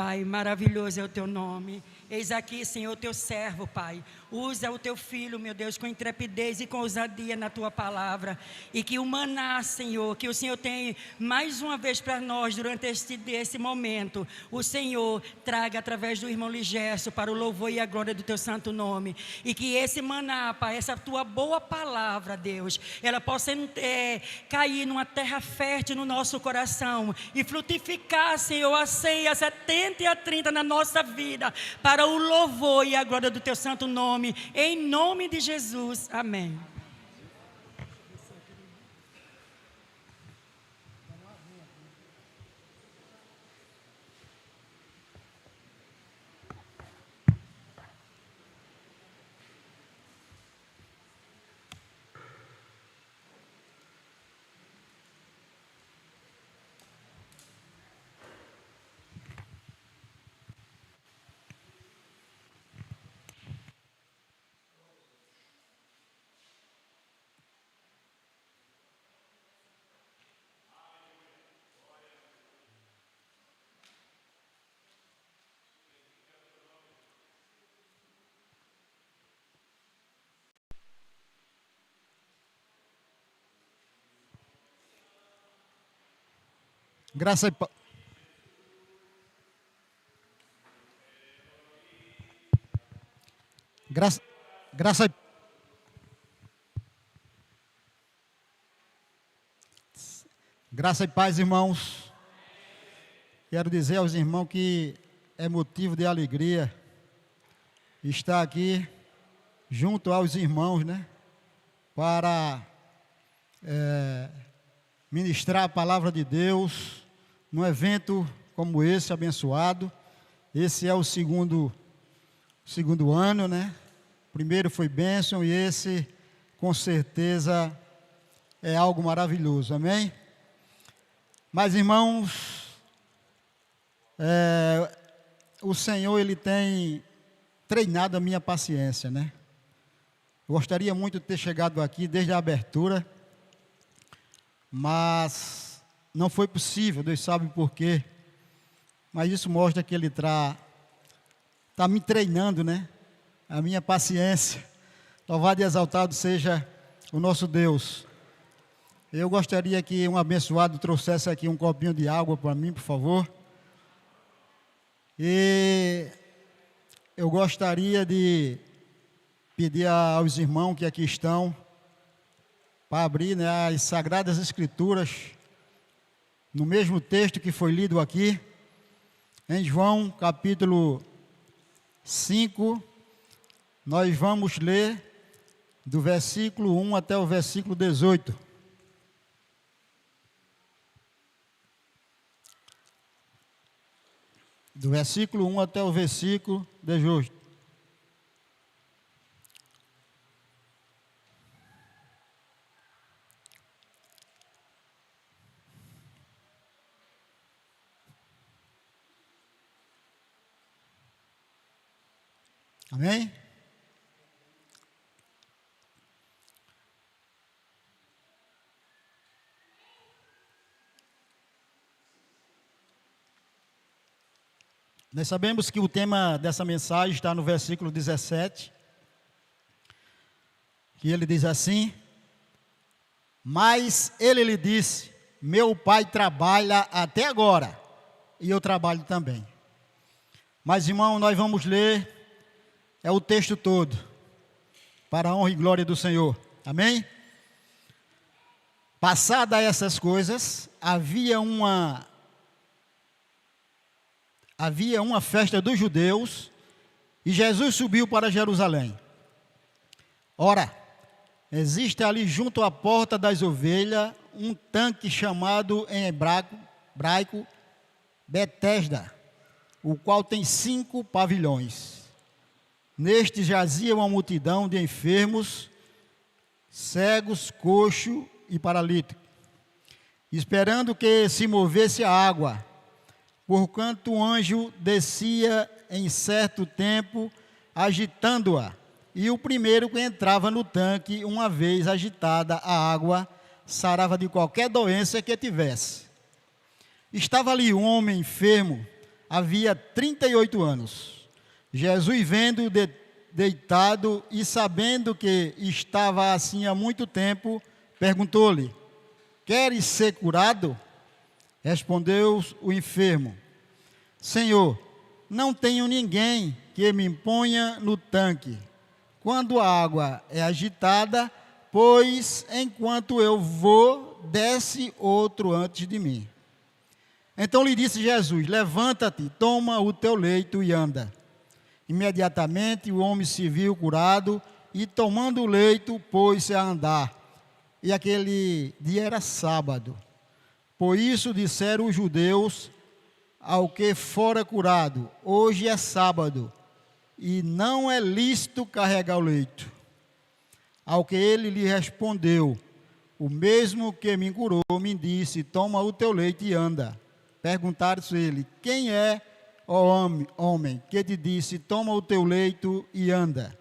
Pai, maravilhoso é o teu nome. Eis aqui, Senhor, o teu servo, Pai. Usa o teu filho, meu Deus, com intrepidez e com ousadia na tua palavra. E que o maná, Senhor, que o Senhor tem mais uma vez para nós durante esse momento, o Senhor traga através do irmão Ligerso para o louvor e a glória do teu santo nome. E que esse maná, Pai, essa tua boa palavra, Deus, ela possa cair numa terra fértil no nosso coração e frutificar, Senhor, a 100, a 70 e a 30 na nossa vida, para o louvor e a glória do teu santo nome, em nome de Jesus, amém. Graça e paz. Graça e Graça e paz, irmãos. Quero dizer aos irmãos que é motivo de alegria estar aqui junto aos irmãos, né? Para ministrar a palavra de Deus num evento como esse, abençoado. Esse é o segundo ano, né? O primeiro foi bênção e esse, com certeza, é algo maravilhoso, amém? Mas, irmãos, o Senhor, Ele tem treinado a minha paciência, né? Gostaria muito de ter chegado aqui desde a abertura, mas não foi possível, Deus sabe por quê. Mas isso mostra que Ele está me treinando, né? A minha paciência. Louvado e exaltado seja o nosso Deus. Eu gostaria que um abençoado trouxesse aqui um copinho de água para mim, por favor. E eu gostaria de pedir aos irmãos que aqui estão para abrir, né, as Sagradas Escrituras no mesmo texto que foi lido aqui, em João capítulo 5, nós vamos ler do versículo 1 até o versículo 18. Do versículo 1 até o versículo 18. Amém? Nós sabemos que o tema dessa mensagem está no versículo 17, que ele diz assim: mas ele lhe disse, meu pai trabalha até agora, e eu trabalho também. Mas, irmão, nós vamos ler o texto todo, para a honra e glória do Senhor, amém? Passadas essas coisas, havia uma festa dos judeus, e Jesus subiu para Jerusalém. Ora, existe ali junto à porta das ovelhas, um tanque chamado em hebraico Betesda, o qual tem 5 pavilhões. Neste jazia uma multidão de enfermos, cegos, coxos e paralíticos, esperando que se movesse a água, porquanto o anjo descia em certo tempo, agitando-a, e o primeiro que entrava no tanque, uma vez agitada a água, sarava de qualquer doença que tivesse. Estava ali um homem enfermo, havia 38 anos. Jesus, vendo-o deitado e sabendo que estava assim há muito tempo, perguntou-lhe: queres ser curado? Respondeu o enfermo: Senhor, não tenho ninguém que me ponha no tanque quando a água é agitada, pois enquanto eu vou, desce outro antes de mim. Então lhe disse Jesus: levanta-te, toma o teu leito e anda. Imediatamente o homem se viu curado e, tomando o leito, pôs-se a andar. E aquele dia era sábado. Por isso disseram os judeus ao que fora curado: hoje é sábado, e não é lícito carregar o leito. Ao que ele lhe respondeu: o mesmo que me curou me disse: toma o teu leito e anda. Perguntaram-se ele: quem é, ó homem, que te disse: toma o teu leito e anda?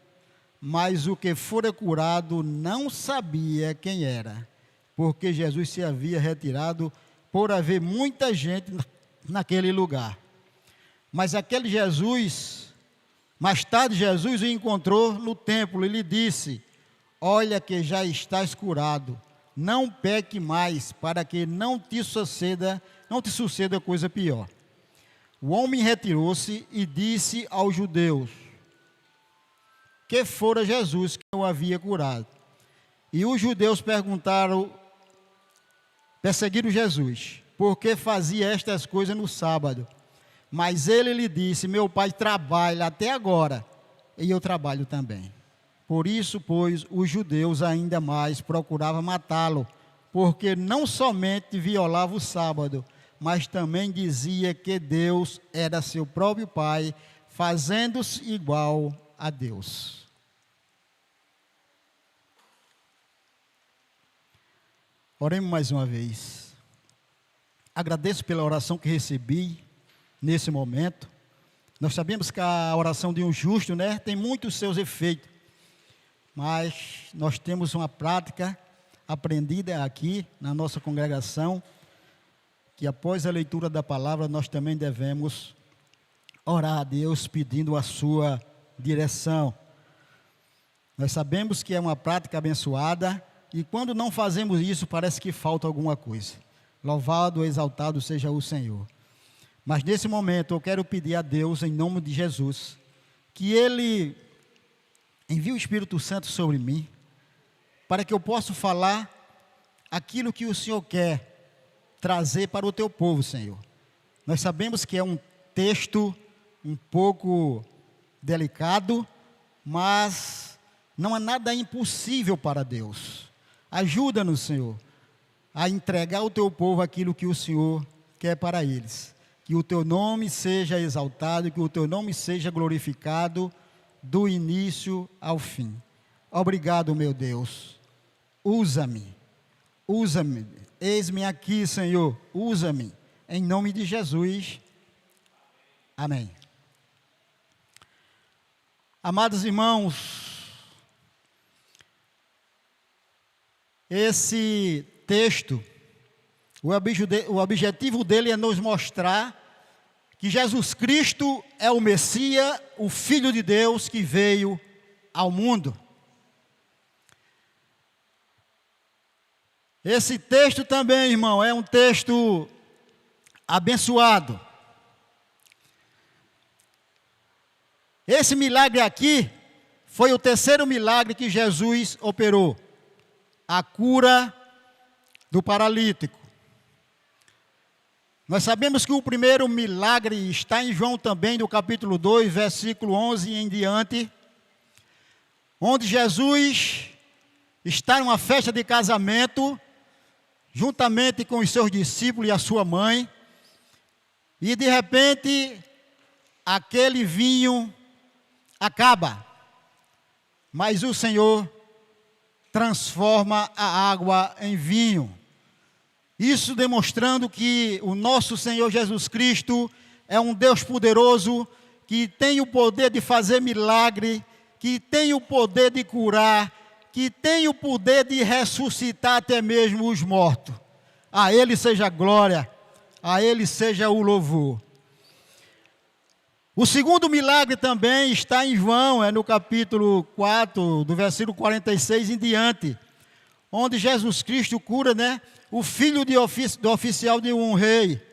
Mas o que fora curado não sabia quem era, porque Jesus se havia retirado por haver muita gente naquele lugar. Mas aquele Jesus, mais tarde Jesus o encontrou no templo e lhe disse: olha que já estás curado, não peque mais, para que não te suceda coisa pior. O homem retirou-se e disse aos judeus que fora Jesus que o havia curado. E os judeus perseguiram Jesus, porque fazia estas coisas no sábado. Mas ele lhe disse: meu pai trabalha até agora, e eu trabalho também. Por isso, pois, os judeus ainda mais procuravam matá-lo, porque não somente violava o sábado, mas também dizia que Deus era seu próprio Pai, fazendo-se igual a Deus. Oremos mais uma vez. Agradeço pela oração que recebi nesse momento. Nós sabemos que a oração de um justo, tem muitos seus efeitos. Mas nós temos uma prática aprendida aqui na nossa congregação, que após a leitura da palavra nós também devemos orar a Deus pedindo a sua direção. Nós sabemos que é uma prática abençoada e quando não fazemos isso parece que falta alguma coisa. Louvado, exaltado seja o Senhor. Mas nesse momento eu quero pedir a Deus, em nome de Jesus, que Ele envie o Espírito Santo sobre mim, para que eu possa falar aquilo que o Senhor quer trazer para o teu povo, Senhor. Nós sabemos que é um texto um pouco delicado, mas não há nada impossível para Deus. Ajuda-nos, Senhor, a entregar ao teu povo aquilo que o Senhor quer para eles. Que o teu nome seja exaltado, que o teu nome seja glorificado do início ao fim. Obrigado, meu Deus. Usa-me. Eis-me aqui, Senhor. Usa-me. Em nome de Jesus. Amém. Amados irmãos, esse texto, o objetivo dele é nos mostrar que Jesus Cristo é o Messias, o Filho de Deus que veio ao mundo. Esse texto também, irmão, é um texto abençoado. Esse milagre aqui foi o terceiro milagre que Jesus operou. A cura do paralítico. Nós sabemos que o primeiro milagre está em João também, no capítulo 2, versículo 11 em diante, onde Jesus está em uma festa de casamento, juntamente com os seus discípulos e a sua mãe, e de repente, aquele vinho acaba, mas o Senhor transforma a água em vinho. Isso demonstrando que o nosso Senhor Jesus Cristo é um Deus poderoso, que tem o poder de fazer milagre, que tem o poder de curar, que tem o poder de ressuscitar até mesmo os mortos. A Ele seja a glória, a Ele seja o louvor. O segundo milagre também está em João, é no capítulo 4, do versículo 46 em diante, onde Jesus Cristo cura, o filho do oficial de um rei.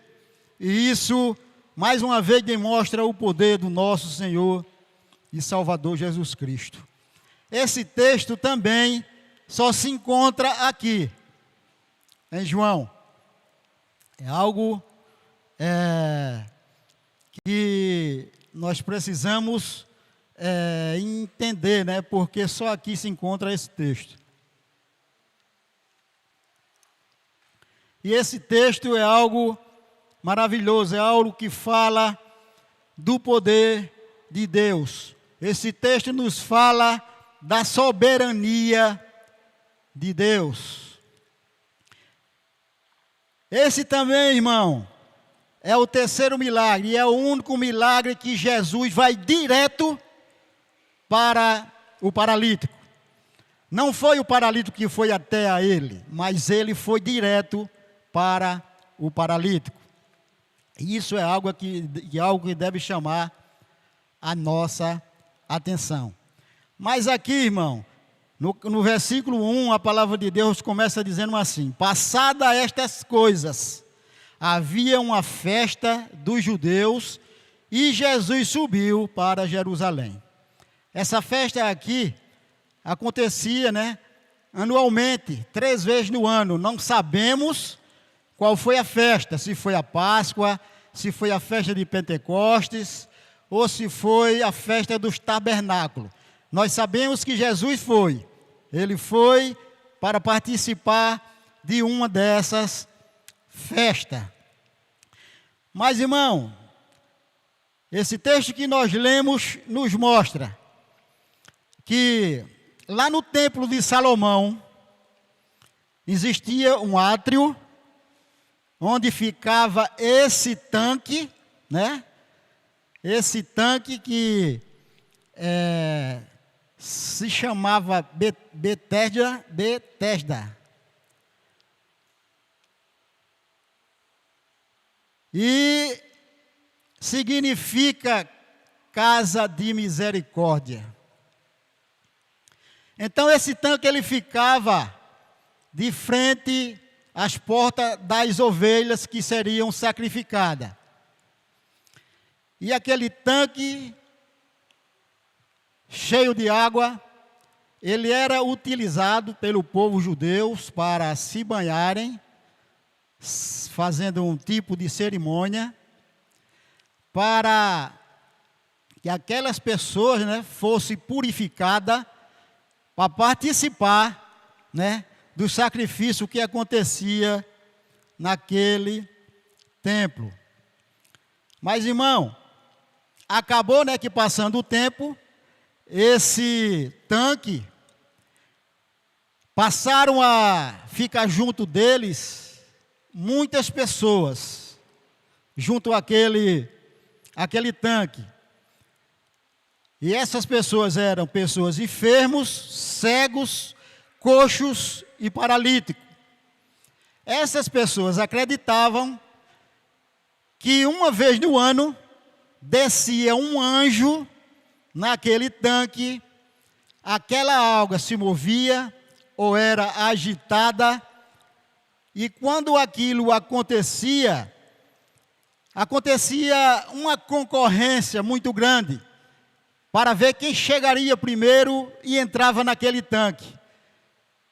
E isso, mais uma vez, demonstra o poder do nosso Senhor e Salvador Jesus Cristo. Esse texto também só se encontra aqui, em João. É algo que nós precisamos entender, porque só aqui se encontra esse texto. E esse texto é algo maravilhoso, é algo que fala do poder de Deus. Esse texto nos fala da soberania de Deus. Esse também, irmão, é o terceiro milagre, e é o único milagre que Jesus vai direto para o paralítico. Não foi o paralítico que foi até a ele, mas ele foi direto para o paralítico. Isso é algo que deve chamar a nossa atenção. Mas aqui, irmão, no versículo 1, a palavra de Deus começa dizendo assim: passadas estas coisas, havia uma festa dos judeus e Jesus subiu para Jerusalém. Essa festa aqui acontecia, anualmente, 3 vezes no ano. Não sabemos qual foi a festa, se foi a Páscoa, se foi a festa de Pentecostes, ou se foi a festa dos tabernáculos. Nós sabemos que Jesus foi. Ele foi para participar de uma dessas festas. Mas, irmão, esse texto que nós lemos nos mostra que lá no templo de Salomão existia um átrio onde ficava esse tanque, Esse tanque que se chamava Betesda. E significa casa de misericórdia. Então esse tanque ele ficava de frente às portas das ovelhas que seriam sacrificadas. E aquele tanque cheio de água, ele era utilizado pelo povo judeu para se banharem, fazendo um tipo de cerimônia, para que aquelas pessoas fossem purificadas para participar do sacrifício que acontecia naquele templo. Mas, irmão, acabou que passando o tempo, esse tanque, passaram a ficar junto deles muitas pessoas, junto àquele tanque. E essas pessoas eram pessoas enfermos, cegos, coxos e paralíticos. Essas pessoas acreditavam que uma vez no ano descia um anjo naquele tanque, aquela água se movia ou era agitada, e quando aquilo acontecia uma concorrência muito grande para ver quem chegaria primeiro e entrava naquele tanque.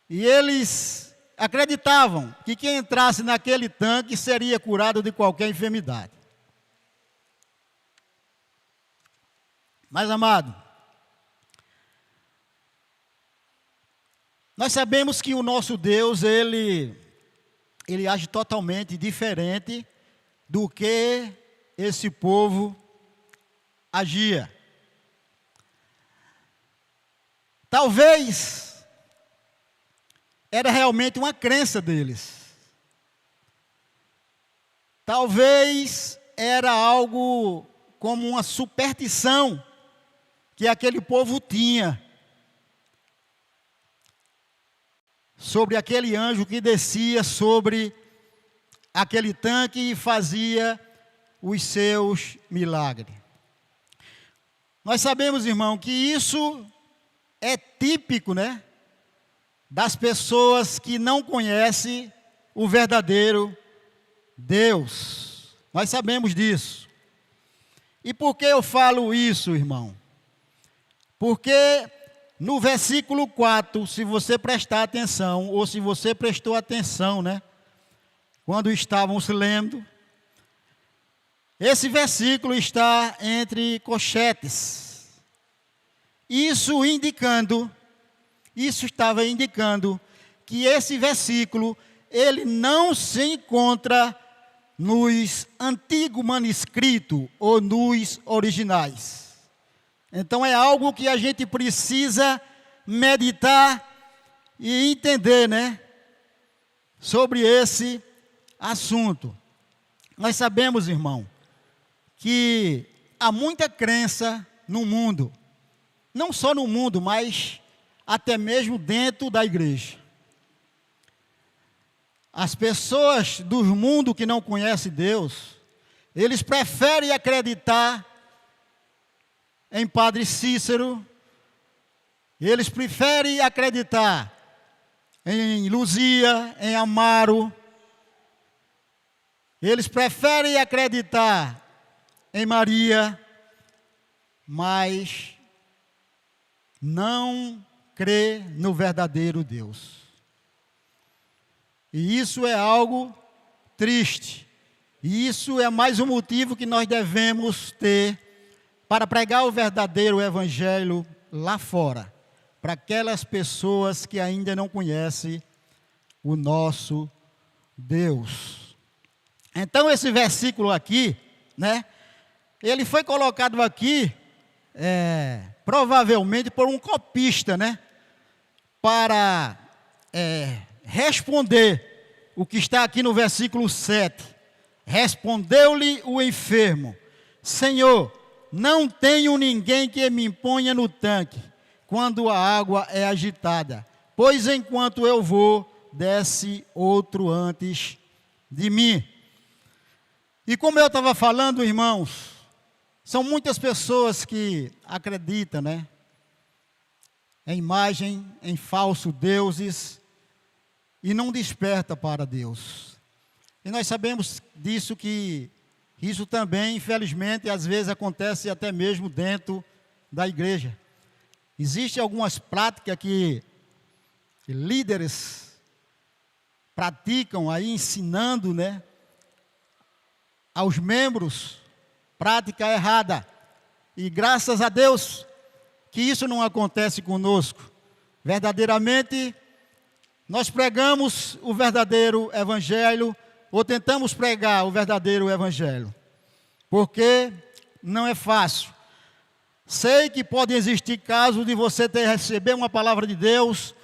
E eles acreditavam que quem entrasse naquele tanque seria curado de qualquer enfermidade. Mas, amado, nós sabemos que o nosso Deus, ele age totalmente diferente do que esse povo agia. Talvez era realmente uma crença deles. Talvez era algo como uma superstição que aquele povo tinha sobre aquele anjo que descia sobre aquele tanque e fazia os seus milagres. Nós sabemos, irmão, que isso é típico, né, das pessoas que não conhecem o verdadeiro Deus. Nós sabemos disso. E por que eu falo isso, irmão? Porque no versículo 4, se você prestar atenção, ou se você prestou atenção, né, quando estávamos lendo, esse versículo está entre colchetes. Isso estava indicando que esse versículo, ele não se encontra nos antigos manuscritos ou nos originais. Então é algo que a gente precisa meditar e entender, né, sobre esse assunto. Nós sabemos, irmão, que há muita crença no mundo, não só no mundo, mas até mesmo dentro da igreja. As pessoas do mundo que não conhecem Deus, eles preferem acreditar em Padre Cícero, eles preferem acreditar em Luzia, em Amaro, eles preferem acreditar em Maria, mas não crê no verdadeiro Deus. E isso é algo triste. E isso é mais um motivo que nós devemos ter para pregar o verdadeiro evangelho lá fora, para aquelas pessoas que ainda não conhecem o nosso Deus. Então esse versículo aqui, né, ele foi colocado aqui, provavelmente por um copista, né, para responder o que está aqui no versículo 7. Respondeu-lhe o enfermo: Senhor, não tenho ninguém que me ponha no tanque quando a água é agitada, pois enquanto eu vou, desce outro antes de mim. E como eu estava falando, irmãos, são muitas pessoas que acreditam, né, em imagem, em falsos deuses, e não desperta para Deus. E nós sabemos disso, que isso também, infelizmente, às vezes acontece até mesmo dentro da igreja. Existem algumas práticas que líderes praticam aí, ensinando, né, aos membros, prática errada. E graças a Deus que isso não acontece conosco. Verdadeiramente, nós pregamos o verdadeiro evangelho, ou tentamos pregar o verdadeiro evangelho, porque não é fácil. Sei que pode existir casos de você receber uma palavra de Deus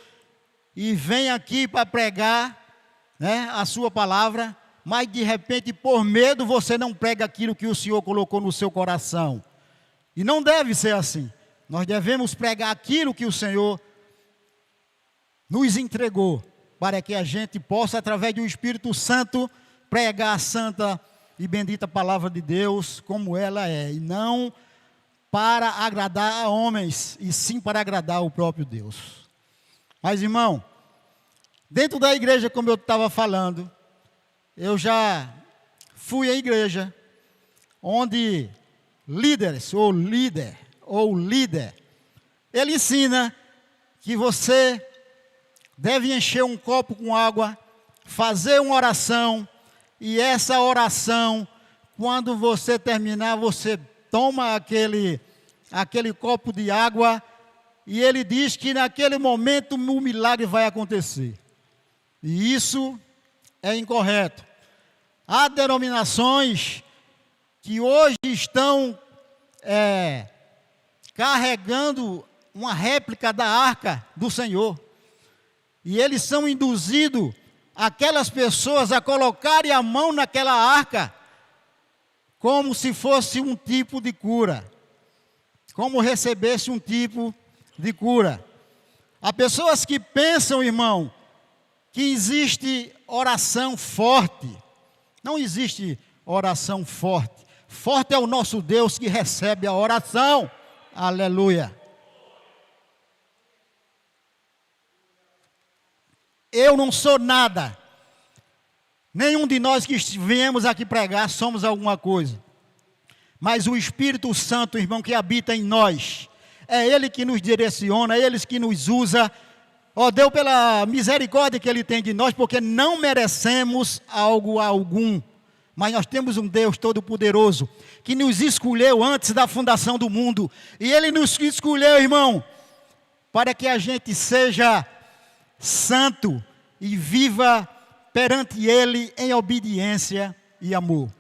e vem aqui para pregar, né, a sua palavra, mas de repente, por medo, você não prega aquilo que o Senhor colocou no seu coração. E não deve ser assim. Nós devemos pregar aquilo que o Senhor nos entregou, para que a gente possa, através do Espírito Santo, pregar a santa e bendita palavra de Deus como ela é, e não para agradar a homens, e sim para agradar o próprio Deus. Mas, irmão, dentro da igreja, como eu estava falando, eu já fui à igreja onde líderes, ou líder, ele ensina que você deve encher um copo com água, fazer uma oração, e essa oração, quando você terminar, você toma aquele copo de água, e ele diz que naquele momento o milagre vai acontecer. E isso é incorreto. Há denominações que hoje estão carregando uma réplica da arca do Senhor. E eles são induzidos, aquelas pessoas, a colocarem a mão naquela arca, como se fosse um tipo de cura. Como recebesse um tipo de cura. Há pessoas que pensam, irmão, que existe oração forte. Não existe oração forte. Forte é o nosso Deus que recebe a oração. Aleluia. Eu não sou nada. Nenhum de nós que viemos aqui pregar somos alguma coisa. Mas o Espírito Santo, irmão, que habita em nós, é Ele que nos direciona, é Ele que nos usa. Ó Deus, pela misericórdia que Ele tem de nós, porque não merecemos algo algum. Mas nós temos um Deus Todo-Poderoso, que nos escolheu antes da fundação do mundo. E Ele nos escolheu, irmão, para que a gente seja santo e viva perante Ele em obediência e amor.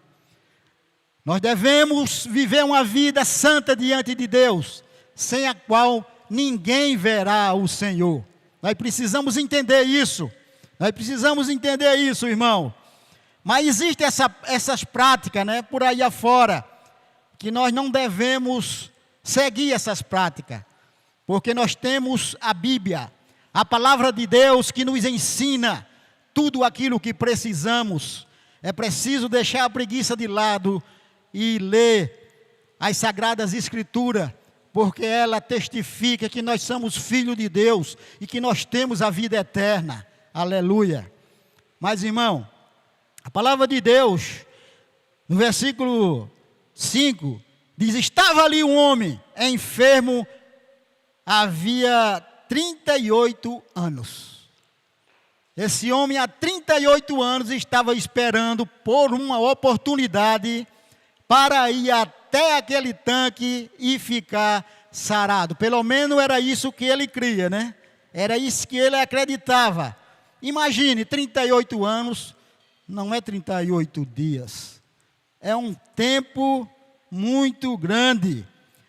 Nós devemos viver uma vida santa diante de Deus, sem a qual ninguém verá o Senhor. Nós precisamos entender isso. Nós precisamos entender isso, irmão. Mas existem essas práticas, né, por aí afora, que nós não devemos seguir essas práticas, porque nós temos a Bíblia, a palavra de Deus que nos ensina tudo aquilo que precisamos. É preciso deixar a preguiça de lado e ler as Sagradas Escrituras, porque ela testifica que nós somos filhos de Deus e que nós temos a vida eterna. Aleluia. Mas, irmão, a palavra de Deus, no versículo 5, diz: estava ali um homem enfermo, havia 38 anos. Esse homem há 38 anos estava esperando por uma oportunidade para ir até aquele tanque e ficar sarado. Pelo menos era isso que ele cria, né? Era isso que ele acreditava. Imagine, 38 anos, não é 38 dias. É um tempo muito grande.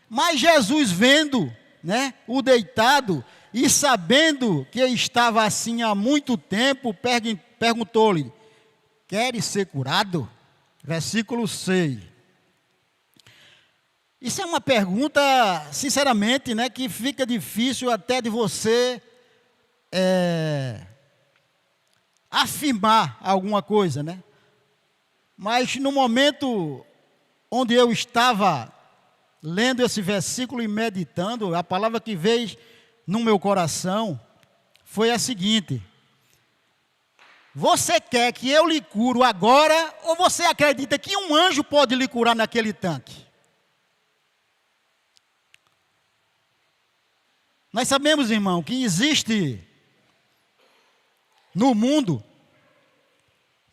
Mas Jesus, vendo, né, o deitado e sabendo que estava assim há muito tempo, perguntou-lhe: queres ser curado? Versículo 6. Isso é uma pergunta, sinceramente, né, que fica difícil até de você afirmar alguma coisa, né? Mas no momento onde eu estava lendo esse versículo e meditando, a palavra que veio no meu coração foi a seguinte: você quer que eu lhe curo agora, ou você acredita que um anjo pode lhe curar naquele tanque? Nós sabemos, irmão, que existe no mundo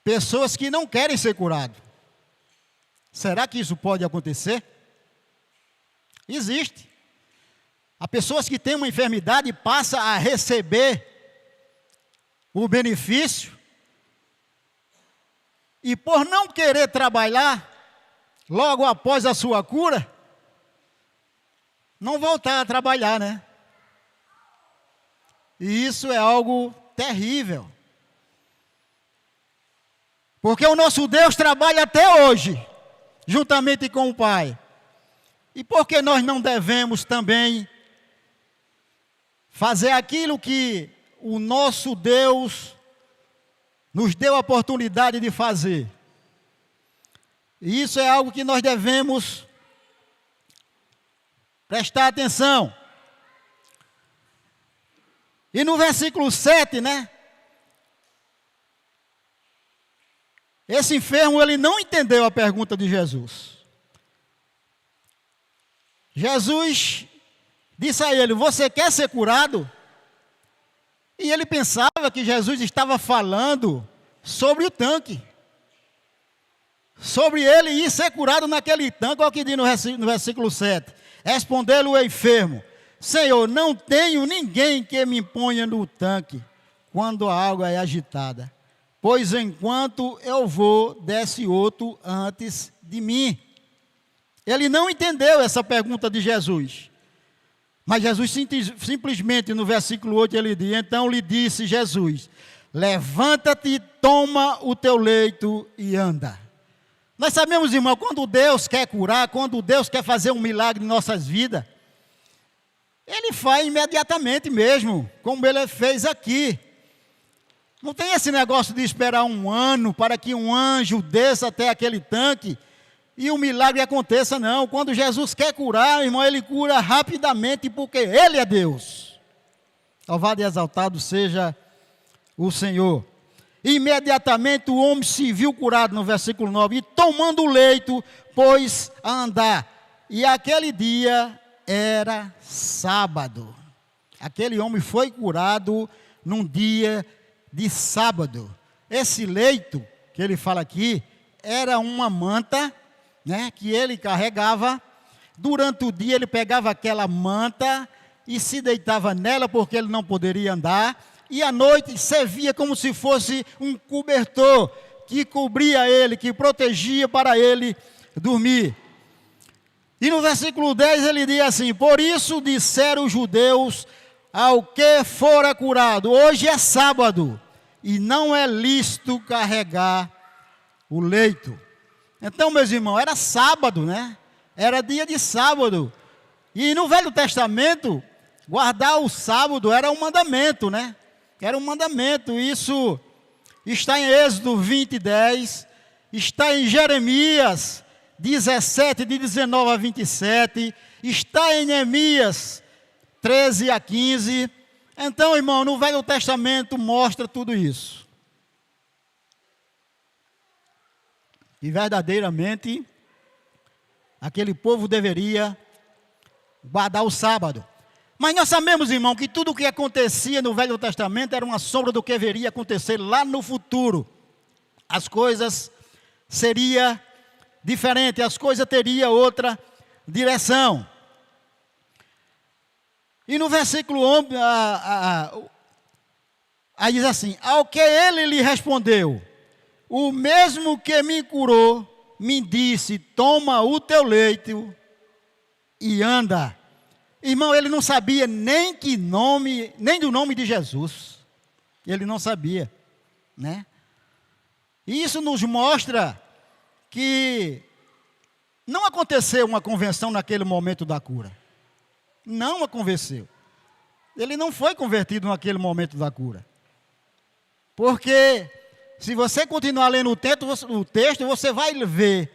pessoas que não querem ser curadas. Será que isso pode acontecer? Existe. Há pessoas que têm uma enfermidade e passam a receber o benefício e por não querer trabalhar logo após a sua cura, não voltar a trabalhar, né? E isso é algo terrível. Porque o nosso Deus trabalha até hoje, juntamente com o Pai. E por que nós não devemos também fazer aquilo que o nosso Deus nos deu a oportunidade de fazer? E isso é algo que nós devemos prestar atenção. E no versículo 7, né? Esse enfermo, ele não entendeu a pergunta de Jesus. Jesus disse a ele: você quer ser curado? E ele pensava que Jesus estava falando sobre o tanque. Sobre ele ir ser curado naquele tanque. Olha o que diz no versículo 7. Respondeu-lhe o enfermo: Senhor, não tenho ninguém que me ponha no tanque quando a água é agitada, pois enquanto eu vou, desce outro antes de mim. Ele não entendeu essa pergunta de Jesus. Mas Jesus simplesmente no versículo 8 ele diz: então lhe disse Jesus: levanta-te, toma o teu leito e anda. Nós sabemos, irmão, quando Deus quer curar, quando Deus quer fazer um milagre em nossas vidas, Ele faz imediatamente mesmo, como Ele fez aqui. Não tem esse negócio de esperar um ano para que um anjo desça até aquele tanque e o milagre aconteça, não. Quando Jesus quer curar, irmão, ele cura rapidamente, porque ele é Deus. Louvado e exaltado seja o Senhor. Imediatamente o homem se viu curado, no versículo 9, e tomando o leito, pôs a andar. E aquele dia era sábado. Aquele homem foi curado num dia de sábado. Esse leito que ele fala aqui era uma manta, né, que ele carregava. Durante o dia ele pegava aquela manta e se deitava nela, porque ele não poderia andar. E à noite servia como se fosse um cobertor que cobria ele, que protegia para ele dormir. E no versículo 10 ele diz assim: por isso disseram os judeus ao que fora curado: hoje é sábado, e não é lícito carregar o leito. Então, meus irmãos, era sábado, né? Era dia de sábado. E no Velho Testamento, guardar o sábado era um mandamento, né? Era um mandamento. Isso está em Êxodo 20:10, está em Jeremias 17, de 19 a 27, está em Neemias 13 a 15. Então, irmão, no Velho Testamento mostra tudo isso. E verdadeiramente, aquele povo deveria guardar o sábado. Mas nós sabemos, irmão, que tudo o que acontecia no Velho Testamento era uma sombra do que viria acontecer lá no futuro. As coisas seriam diferentes, as coisas teriam outra direção. E no versículo 11, aí diz assim: ao que ele lhe respondeu: o mesmo que me curou, me disse, toma o teu leito e anda. Irmão, ele não sabia nem do nome de Jesus. Ele não sabia, né? E isso nos mostra que não aconteceu uma conversão naquele momento da cura. Não aconteceu. Ele não foi convertido naquele momento da cura. Porque se você continuar lendo o texto, você vai ver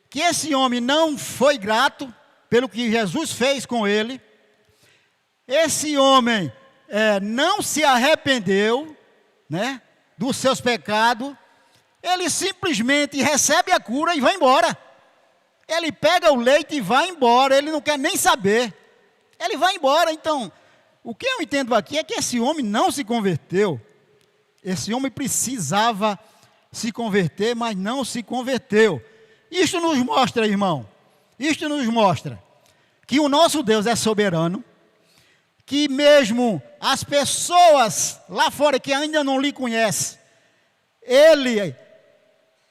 que esse homem não foi grato pelo que Jesus fez com ele. Esse homem não se arrependeu, né, dos seus pecados. Ele simplesmente recebe a cura e vai embora. Ele pega o leite e vai embora. Ele não quer nem saber. Ele vai embora. Então, o que eu entendo aqui é que esse homem não se converteu. Esse homem precisava se converter, mas não se converteu. Isto nos mostra, irmão, isto nos mostra que o nosso Deus é soberano, que mesmo as pessoas lá fora que ainda não lhe conhecem, Ele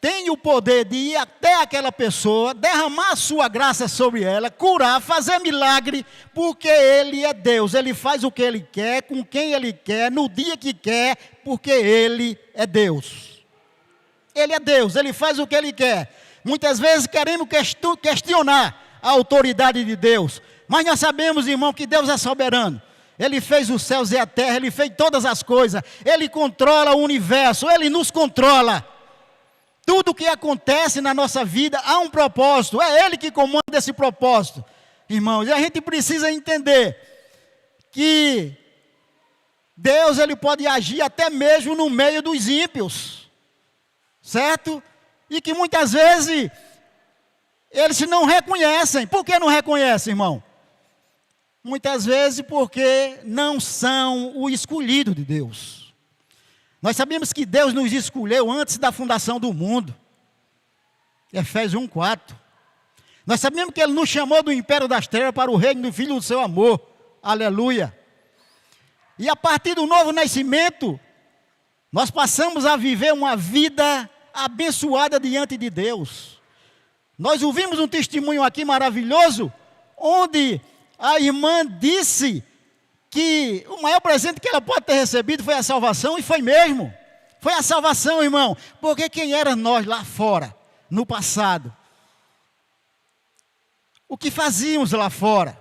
tem o poder de ir até aquela pessoa, derramar a sua graça sobre ela, curar, fazer milagre, porque Ele é Deus. Ele faz o que Ele quer, com quem Ele quer, no dia que quer, porque Ele é Deus. Ele é Deus, Ele faz o que Ele quer. Muitas vezes queremos questionar a autoridade de Deus, mas nós sabemos, irmão, que Deus é soberano. Ele fez os céus e a terra, Ele fez todas as coisas, Ele controla o universo, Ele nos controla. Tudo que acontece na nossa vida há um propósito, é Ele que comanda esse propósito. Irmãos, e a gente precisa entender que Deus, Ele pode agir até mesmo no meio dos ímpios, certo? E que muitas vezes eles não reconhecem. Por que não reconhecem, irmão? Muitas vezes porque não são o escolhido de Deus. Nós sabemos que Deus nos escolheu antes da fundação do mundo. Efésios 1:4. Nós sabemos que Ele nos chamou do império das trevas para o reino do Filho do seu amor. Aleluia. E a partir do novo nascimento, nós passamos a viver uma vida abençoada diante de Deus. Nós ouvimos um testemunho aqui maravilhoso, onde a irmã disse que o maior presente que ela pode ter recebido foi a salvação, e foi mesmo. Foi a salvação, irmão, porque quem era nós lá fora, no passado? O que fazíamos lá fora?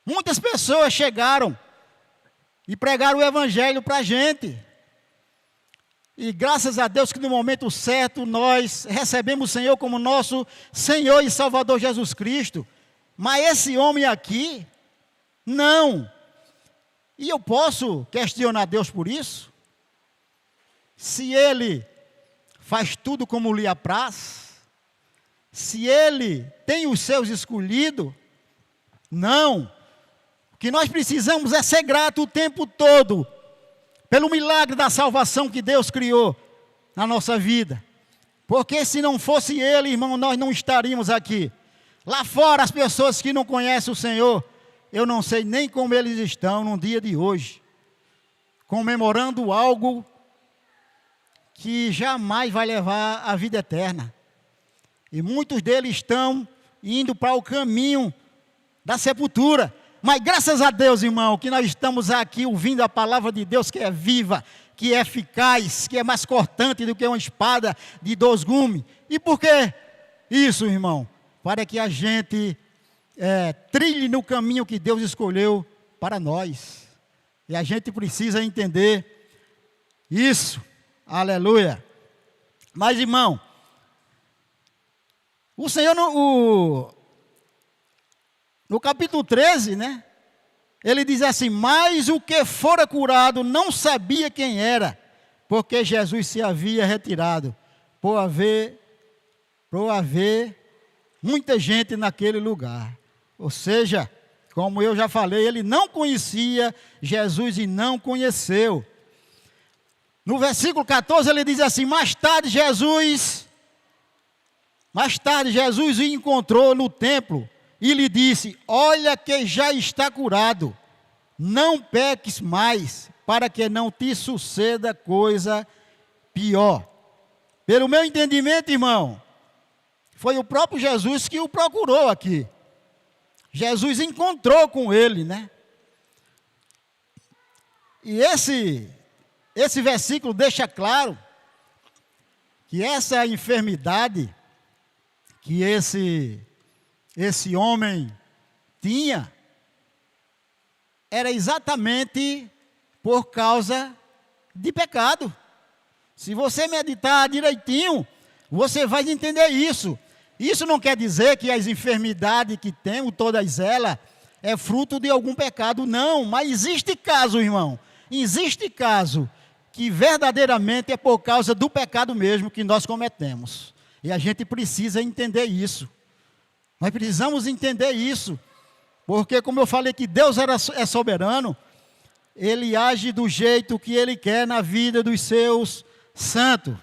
Muitas pessoas chegaram e pregaram o evangelho para a gente. E graças a Deus que no momento certo nós recebemos o Senhor como nosso Senhor e Salvador Jesus Cristo. Mas esse homem aqui, não. E eu posso questionar Deus por isso? Se ele faz tudo como lhe apraz, se ele tem os seus escolhidos, não. O que nós precisamos é ser grato o tempo todo pelo milagre da salvação que Deus criou na nossa vida. Porque se não fosse ele, irmão, nós não estaríamos aqui. Lá fora, as pessoas que não conhecem o Senhor, eu não sei nem como eles estão no dia de hoje, comemorando algo que jamais vai levar à vida eterna. E muitos deles estão indo para o caminho da sepultura. Mas graças a Deus, irmão, que nós estamos aqui ouvindo a palavra de Deus, que é viva, que é eficaz, que é mais cortante do que uma espada de 2 gumes. E por que isso, irmão? Para que a gente trilhe no caminho que Deus escolheu para nós. E a gente precisa entender isso. Aleluia. Mas, irmão, o Senhor, no capítulo 13, né? Ele diz assim: mas o que fora curado não sabia quem era, porque Jesus se havia retirado, por haver muita gente naquele lugar. Ou seja, como eu já falei, ele não conhecia Jesus e não conheceu. No versículo 14 ele diz assim: mais tarde Jesus o encontrou no templo e lhe disse: olha que já está curado, não peques mais, para que não te suceda coisa pior. Pelo meu entendimento, irmão, foi o próprio Jesus que o procurou aqui. Jesus encontrou com ele, né? E esse versículo deixa claro que essa enfermidade que esse homem tinha era exatamente por causa de pecado. Se você meditar direitinho, você vai entender isso. Isso não quer dizer que as enfermidades que temos, todas elas, é fruto de algum pecado, não. Mas existe caso, irmão, existe caso que verdadeiramente é por causa do pecado mesmo que nós cometemos. E a gente precisa entender isso. Nós precisamos entender isso. Porque, como eu falei que Deus é soberano, Ele age do jeito que Ele quer na vida dos seus santos.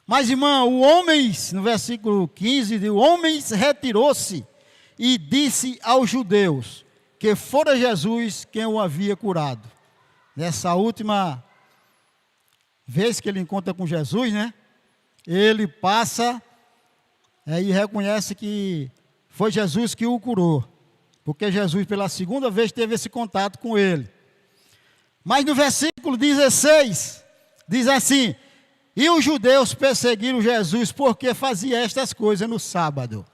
Mas, irmão, o homem, no versículo 15, o homem retirou-se e disse aos judeus que fora Jesus quem o havia curado. Nessa última vez que ele encontra com Jesus, né? Ele passa e reconhece que foi Jesus que o curou. Porque Jesus, pela segunda vez, teve esse contato com ele. Mas no versículo 16, diz assim: e os judeus perseguiram Jesus porque fazia estas coisas no sábado.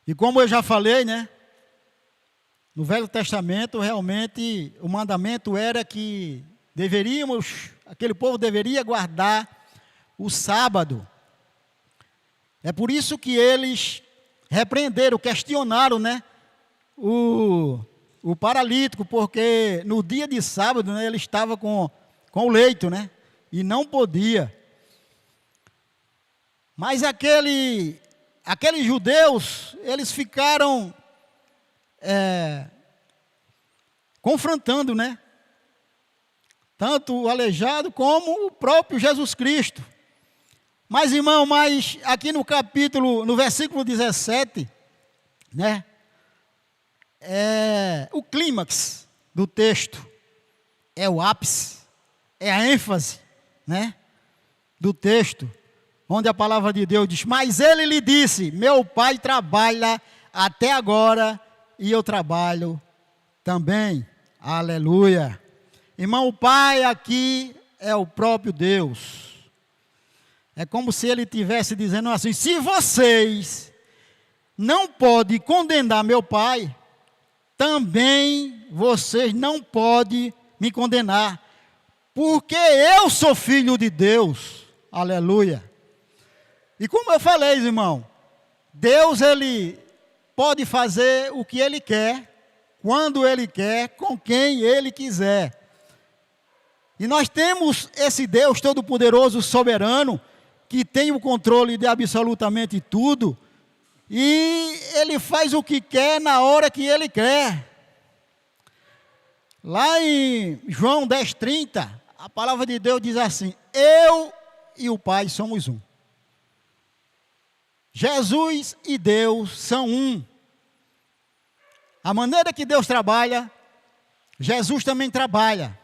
E como eu já falei, né? No Velho Testamento, realmente, o mandamento era que aquele povo deveria guardar o sábado. É por isso que eles repreenderam, questionaram, né? O paralítico, porque no dia de sábado, né, ele estava com o leito, né? E não podia. Mas aqueles judeus, eles ficaram confrontando, né? Tanto o aleijado como o próprio Jesus Cristo. Mas, irmão, aqui no versículo 17, né? O clímax do texto, é o ápice, é a ênfase, né? Do texto, onde a palavra de Deus diz: mas ele lhe disse: meu pai trabalha até agora e eu trabalho também. Aleluia. Irmão, o pai aqui é o próprio Deus. É como se ele estivesse dizendo assim: se vocês não podem condenar meu pai, também vocês não podem me condenar, porque eu sou filho de Deus. Aleluia. E como eu falei, irmão, Deus, Ele pode fazer o que Ele quer, quando Ele quer, com quem Ele quiser. E nós temos esse Deus Todo-Poderoso, soberano, que tem o controle de absolutamente tudo, e Ele faz o que quer na hora que Ele quer. Lá em João 10:30, a palavra de Deus diz assim: eu e o Pai somos um. Jesus e Deus são um. A maneira que Deus trabalha, Jesus também trabalha.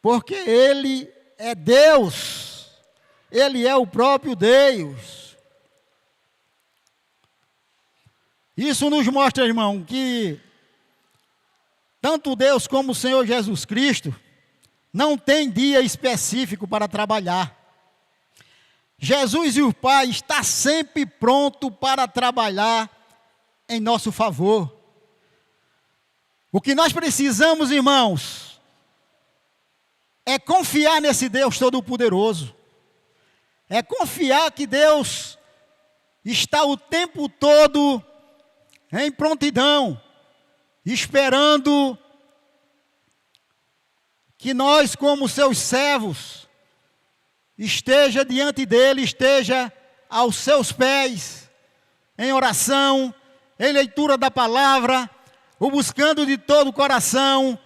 Porque Ele é Deus. Ele é o próprio Deus. Isso nos mostra, irmão, que tanto Deus como o Senhor Jesus Cristo não tem dia específico para trabalhar. Jesus e o Pai está sempre pronto para trabalhar em nosso favor. O que nós precisamos, irmãos, é confiar nesse Deus Todo-Poderoso. É confiar que Deus está o tempo todo em prontidão, esperando que nós, como seus servos, esteja diante dele, esteja aos seus pés, em oração, em leitura da palavra, o buscando de todo o coração,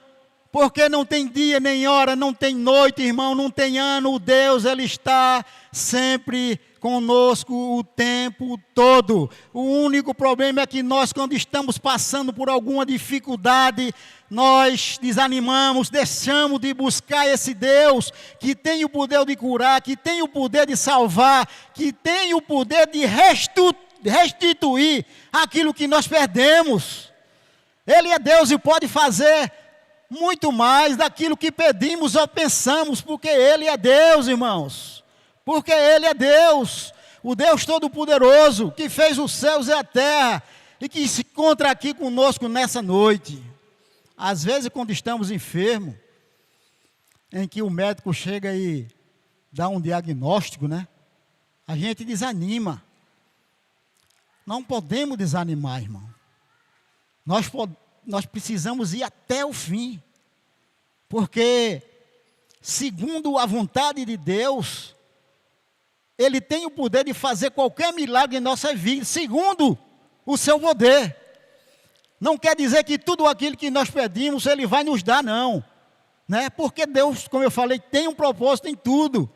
porque não tem dia nem hora, não tem noite, irmão, não tem ano, o Deus, Ele está sempre conosco o tempo todo. O único problema é que nós, quando estamos passando por alguma dificuldade, nós desanimamos, deixamos de buscar esse Deus que tem o poder de curar, que tem o poder de salvar, que tem o poder de restituir aquilo que nós perdemos. Ele é Deus e pode fazer muito mais daquilo que pedimos ou pensamos, porque Ele é Deus, irmãos. Porque Ele é Deus, o Deus Todo-Poderoso, que fez os céus e a terra, e que se encontra aqui conosco nessa noite. Às vezes, quando estamos enfermos, em que o médico chega e dá um diagnóstico, né? A gente desanima. Não podemos desanimar, irmão. Nós precisamos ir até o fim. Porque, segundo a vontade de Deus, Ele tem o poder de fazer qualquer milagre em nossa vida, segundo o seu poder. Não quer dizer que tudo aquilo que nós pedimos, Ele vai nos dar, não. Né? Porque Deus, como eu falei, tem um propósito em tudo.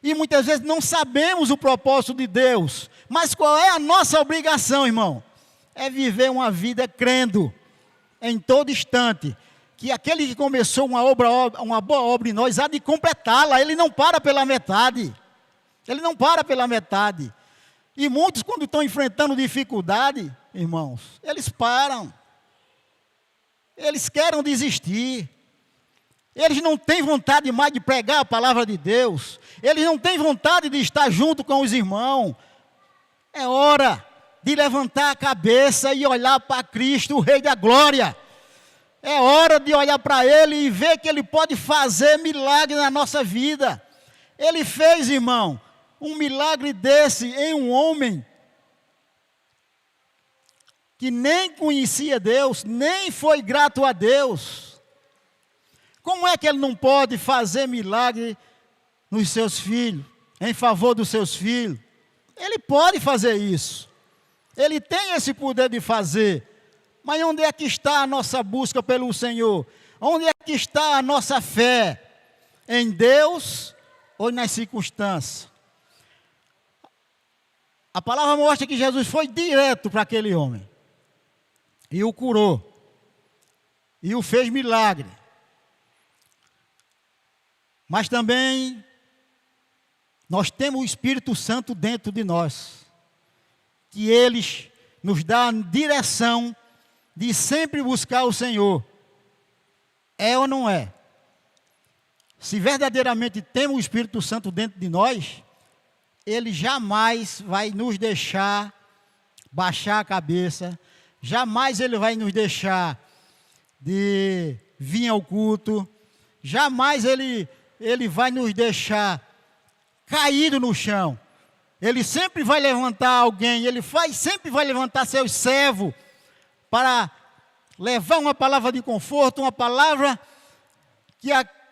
E muitas vezes não sabemos o propósito de Deus. Mas qual é a nossa obrigação, irmão? É viver uma vida crendo em todo instante que aquele que começou uma boa obra em nós há de completá-la. Ele não para pela metade. Ele não para pela metade. E muitos, quando estão enfrentando dificuldade, irmãos, eles param. Eles querem desistir. Eles não têm vontade mais de pregar a palavra de Deus. Eles não têm vontade de estar junto com os irmãos. É hora de levantar a cabeça e olhar para Cristo, o Rei da Glória. É hora de olhar para Ele e ver que Ele pode fazer milagre na nossa vida. Ele fez, irmão, um milagre desse em um homem que nem conhecia Deus, nem foi grato a Deus. Como é que Ele não pode fazer milagre nos seus filhos, em favor dos seus filhos? Ele pode fazer isso. Ele tem esse poder de fazer. Mas onde é que está a nossa busca pelo Senhor? Onde é que está a nossa fé? Em Deus ou nas circunstâncias? A palavra mostra que Jesus foi direto para aquele homem. E o curou. E o fez milagre. Mas também nós temos o Espírito Santo dentro de nós. Que Ele nos dá a direção de sempre buscar o Senhor. É ou não é? Se verdadeiramente temos o Espírito Santo dentro de nós, Ele jamais vai nos deixar baixar a cabeça, jamais Ele vai nos deixar de vir ao culto, jamais Ele vai nos deixar caído no chão. Ele sempre vai levantar alguém, sempre vai levantar seus servos para levar uma palavra de conforto, uma palavra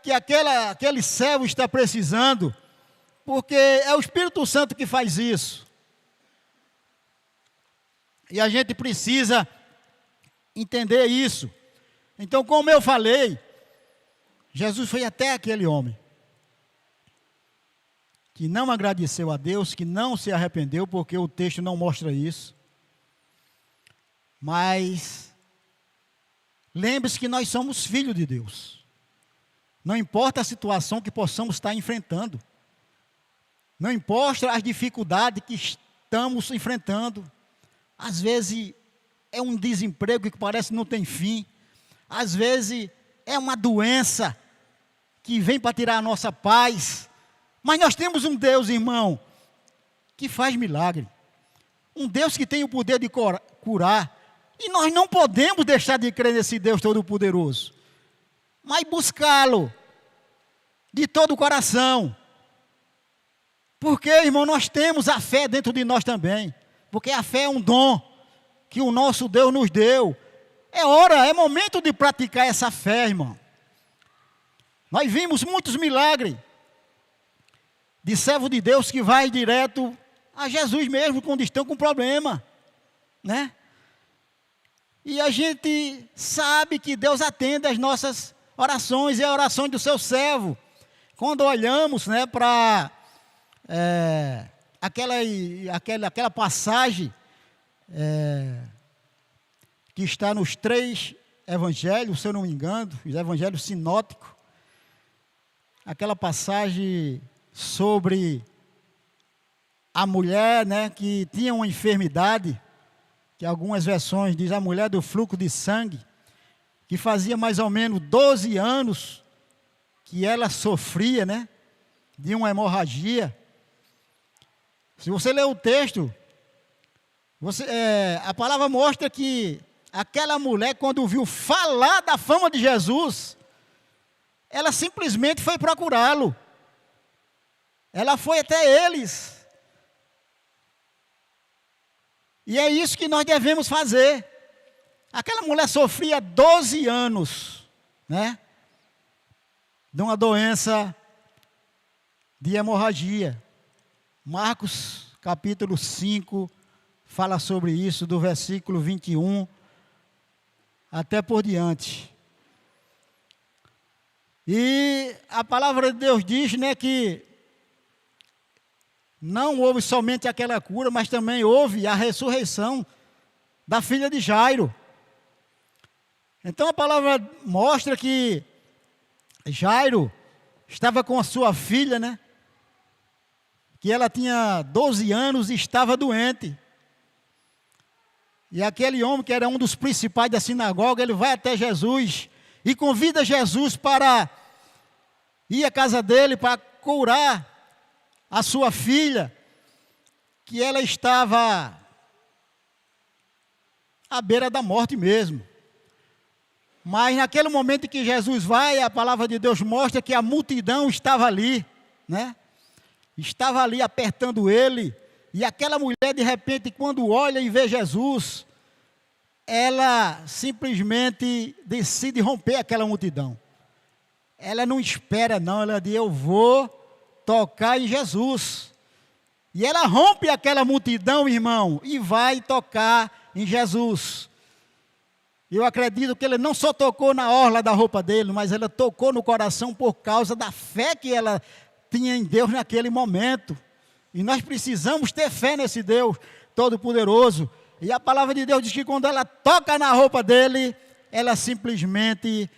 que aquele servo está precisando, porque é o Espírito Santo que faz isso. E a gente precisa entender isso. Então, como eu falei, Jesus foi até aquele homem que não agradeceu a Deus, que não se arrependeu, porque o texto não mostra isso. Mas lembre-se que nós somos filhos de Deus. Não importa a situação que possamos estar enfrentando. Não importa as dificuldades que estamos enfrentando. Às vezes é um desemprego que parece que não tem fim. Às vezes é uma doença que vem para tirar a nossa paz. Mas nós temos um Deus, irmão, que faz milagre. Um Deus que tem o poder de curar. E nós não podemos deixar de crer nesse Deus Todo-Poderoso. Mas buscá-lo de todo o coração. Porque, irmão, nós temos a fé dentro de nós também. Porque a fé é um dom que o nosso Deus nos deu. É momento de praticar essa fé, irmão. Nós vimos muitos milagres de servo de Deus que vai direto a Jesus mesmo quando estão com problema, né? E a gente sabe que Deus atende as nossas orações e a oração do seu servo. Quando olhamos, né, para aquela passagem que está nos 3 evangelhos, se eu não me engano, os evangelhos sinóticos, aquela passagem sobre a mulher, né, que tinha uma enfermidade, que algumas versões diz a mulher do fluxo de sangue, que fazia mais ou menos 12 anos que ela sofria, né, de uma hemorragia. Se você ler o texto, a palavra mostra que aquela mulher, quando viu falar da fama de Jesus, ela simplesmente foi procurá-lo. Ela foi até eles. E é isso que nós devemos fazer. Aquela mulher sofria 12 anos, né, de uma doença de hemorragia. Marcos capítulo 5 fala sobre isso, do versículo 21 até por diante. E a palavra de Deus diz, né, que não houve somente aquela cura, mas também houve a ressurreição da filha de Jairo. Então a palavra mostra que Jairo estava com a sua filha, né, que ela tinha 12 anos e estava doente. E aquele homem, que era um dos principais da sinagoga, ele vai até Jesus e convida Jesus para ir à casa dele para curar a sua filha, que ela estava à beira da morte mesmo. Mas naquele momento que Jesus vai, a palavra de Deus mostra que a multidão estava ali, né? Estava ali apertando ele, e aquela mulher, de repente, quando olha e vê Jesus, ela simplesmente decide romper aquela multidão. Ela não espera não, ela diz, eu vou tocar em Jesus. E ela rompe aquela multidão, irmão, e vai tocar em Jesus. Eu acredito que ele não só tocou na orla da roupa dele, mas ela tocou no coração por causa da fé que ela tinha em Deus naquele momento. E nós precisamos ter fé nesse Deus Todo-Poderoso. E a palavra de Deus diz que quando ela toca na roupa dele, ela simplesmente,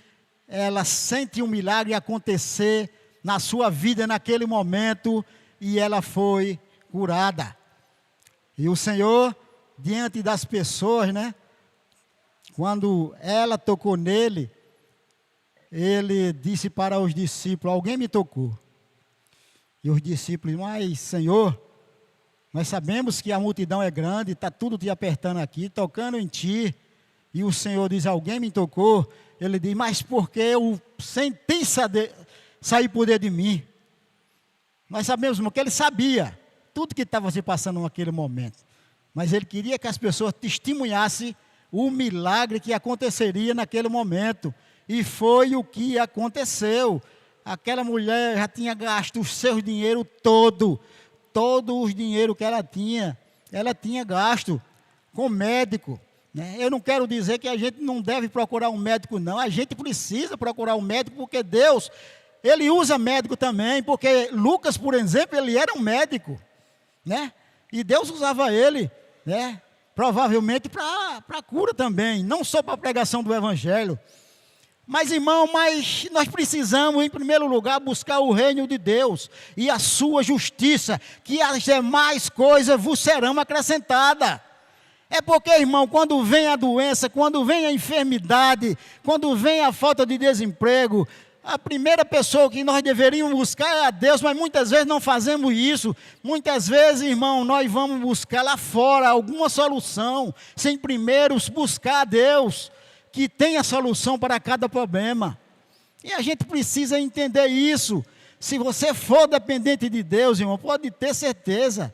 ela sente um milagre acontecer na sua vida naquele momento, e ela foi curada. E o Senhor, diante das pessoas, né, quando ela tocou nele, ele disse para os discípulos, alguém me tocou. E os discípulos, mas Senhor, nós sabemos que a multidão é grande, está tudo te apertando aqui, tocando em ti. e o Senhor diz, alguém me tocou, ele diz, mas porque eu senti sair poder de mim. Nós sabemos, irmão, que ele sabia tudo que estava se passando naquele momento, mas ele queria que as pessoas testemunhassem o milagre que aconteceria naquele momento, e foi o que aconteceu. Aquela mulher já tinha gasto o seu dinheiro todo o dinheiro que ela tinha gasto com médico, né? Eu não quero dizer que a gente não deve procurar um médico, não. A gente precisa procurar um médico, porque Deus, Ele usa médico também, porque Lucas, por exemplo, ele era um médico, né? E Deus usava ele, né? Provavelmente para a cura também, não só para a pregação do Evangelho. Mas, irmão, nós precisamos, em primeiro lugar, buscar o reino de Deus e a sua justiça, que as demais coisas vos serão acrescentadas. É porque, irmão, quando vem a doença, quando vem a enfermidade, quando vem a falta de desemprego, a primeira pessoa que nós deveríamos buscar é a Deus, mas muitas vezes não fazemos isso. Muitas vezes, irmão, nós vamos buscar lá fora alguma solução, sem primeiro buscar a Deus, que tem a solução para cada problema. E a gente precisa entender isso. Se você for dependente de Deus, irmão, pode ter certeza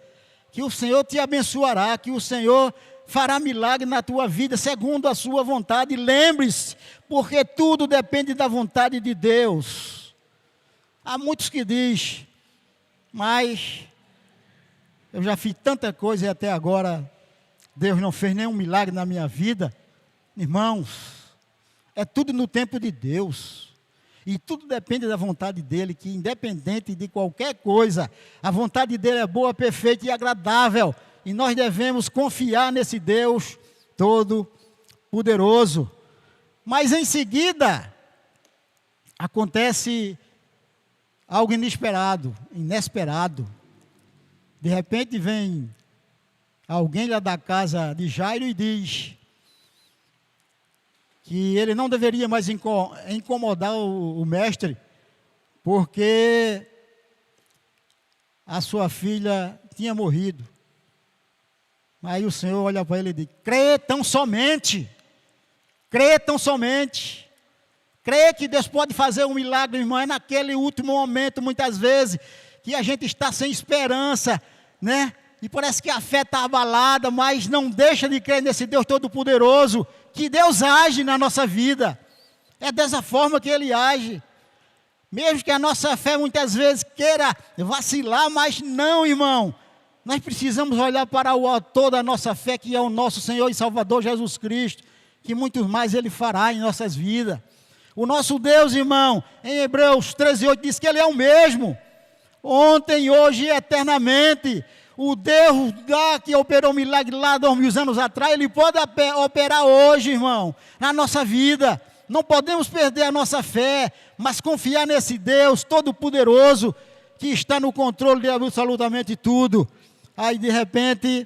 que o Senhor te abençoará, que o Senhor fará milagre na tua vida, segundo a sua vontade. Lembre-se, porque tudo depende da vontade de Deus. Há muitos que dizem, mas eu já fiz tanta coisa e até agora Deus não fez nenhum milagre na minha vida. Irmãos, é tudo no tempo de Deus, e tudo depende da vontade dEle, que independente de qualquer coisa, a vontade dEle é boa, perfeita e agradável, e nós devemos confiar nesse Deus todo-poderoso. Mas em seguida, acontece algo inesperado. De repente vem alguém lá da casa de Jairo e diz que ele não deveria mais incomodar o mestre, porque a sua filha tinha morrido. Aí o Senhor olha para ele e diz, crê tão somente, crê que Deus pode fazer um milagre, irmão. É naquele último momento, muitas vezes, que a gente está sem esperança, né? E parece que a fé está abalada, mas não deixa de crer nesse Deus Todo-Poderoso, que Deus age na nossa vida. É dessa forma que Ele age. Mesmo que a nossa fé muitas vezes queira vacilar, mas não, irmão. Nós precisamos olhar para o autor da nossa fé, que é o nosso Senhor e Salvador Jesus Cristo, que muito mais Ele fará em nossas vidas. O nosso Deus, irmão, em Hebreus 13:8 diz que Ele é o mesmo, ontem, hoje e eternamente. O Deus que operou milagre lá 2000 anos atrás, Ele pode operar hoje, irmão, na nossa vida. Não podemos perder a nossa fé, mas confiar nesse Deus Todo-Poderoso, que está no controle de absolutamente tudo. Aí, de repente,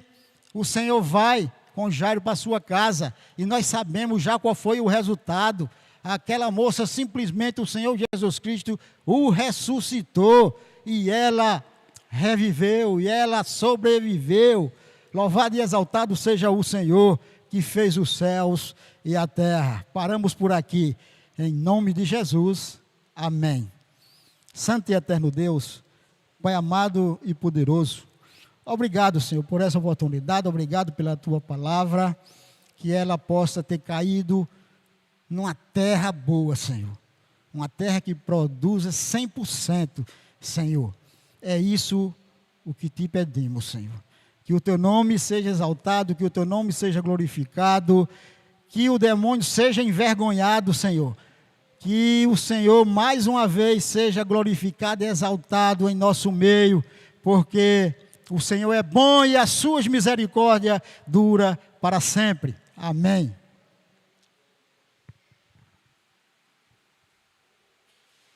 o Senhor vai com Jairo para a sua casa, e nós sabemos já qual foi o resultado. Aquela moça, simplesmente, o Senhor Jesus Cristo o ressuscitou, e ela reviveu, e ela sobreviveu. Louvado e exaltado seja o Senhor, que fez os céus e a terra. Paramos por aqui, em nome de Jesus, amém. Santo e eterno Deus, Pai amado e poderoso, obrigado, Senhor, por essa oportunidade, obrigado pela Tua palavra, que ela possa ter caído numa terra boa, Senhor, uma terra que produza 100%, Senhor. É isso o que te pedimos, Senhor. Que o Teu nome seja exaltado, que o Teu nome seja glorificado, que o demônio seja envergonhado, Senhor. Que o Senhor mais uma vez seja glorificado e exaltado em nosso meio, porque o Senhor é bom e as suas misericórdias dura para sempre. Amém.